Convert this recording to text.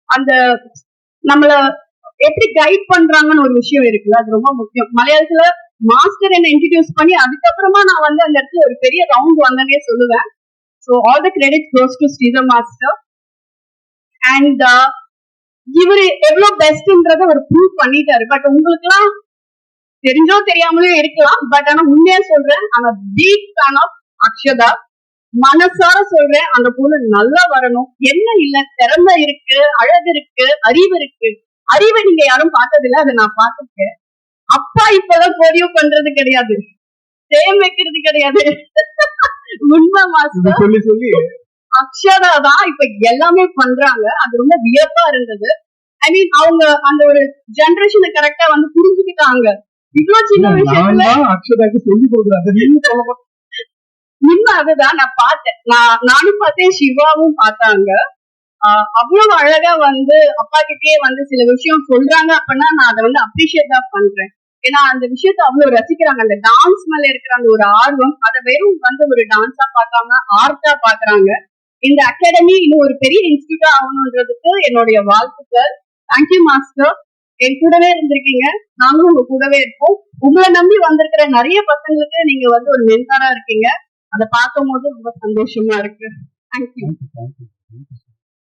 அந்த நம்மள எப்படி கைட் பண்றாங்கன்னு ஒரு விஷயம் இருக்குல்ல, அது ரொம்ப முக்கியம். மலையாளத்துல மாஸ்டர் என்ன இன்ட்ரடியூஸ் பண்ணி அதுக்கப்புறமா நான் வந்து அந்த இடத்துல ஒரு பெரிய ரவுண்ட் வந்தனே சொல்லுவேன். So all the credit goes to Sridhar master. And இவரு எவ்வளவு பெஸ்ட்ன்றத அவர் ப்ரூவ் பண்ணிட்டாரு. பட் உங்களுக்கு எல்லாம் தெரிஞ்சோ தெரியாமலே இருக்கலாம். பட் ஆனா உண்மையா சொல்றேன், அந்த பிக் ஃபேன் ஆஃப் அக்ஷதா. மனசார சொல்றேன், அந்த பொண்ணு நல்லா வரணும். என்ன இல்ல, திறமை இருக்கு, அழகு இருக்கு, அறிவு இருக்கு. அறிவை நீங்க யாரும் பார்த்ததில்ல, அதை நான் பார்த்துருக்கேன். அப்பா இப்பதான் கோரியோ பண்றது கிடையாது, சேம் வைக்கிறது கிடையாது. உண்மை மாஸ்டர், சொல்லி சொல்லி அக்ஷதா தான் இப்ப எல்லாமே பண்றாங்க. அது ரொம்ப வியப்பா இருந்தது. ஐ மீன் அவங்க அந்த ஒரு ஜெனரேஷனை கரெக்டா வந்து புரிஞ்சுக்கிட்டாங்க. இவ்வளவு சின்ன விஷயத்துல அக்ஷதாக்கு சொல்லி கொடுக்குறாங்க. உண்மை அதுதான். நான் பார்த்தேன், நானும் பார்த்தேன், சிவாவும் பார்த்தாங்க. அவ்வளவு அழகா வந்து அப்பா கிட்டே வந்து சில விஷயம் சொல்றாங்க அப்படின்னா நான் அதை வந்து அப்ரிஷியேட் தான் பண்றேன். ஏன்னா அந்த விஷயத்த அவ்வளவு ரசிக்கிறாங்க. அந்த டான்ஸ் மேல இருக்கிற அந்த ஒரு ஆர்வம், அதை வெறும் வந்து ஒரு டான்ஸா பார்க்காம ஆர்ட்டா பாக்குறாங்க. இந்த அகாடமி இன்னும் ஒரு பெரிய இன்ஸ்டியூட்டா ஆகணும்ன்றதுக்கு என்னுடைய வாழ்த்துக்கள். தேங்க்யூ மாஸ்டர், என் கூடவே இருந்திருக்கீங்க, நாங்களும் உங்க கூடவே இருப்போம். உங்களை நம்பி வந்திருக்கிற நிறைய பசங்களுக்கு நீங்க வந்து ஒரு மென்டாரா இருக்கீங்க. அதை பார்க்கும் போது ரொம்ப சந்தோஷமா இருக்கு. தேங்க்யூ.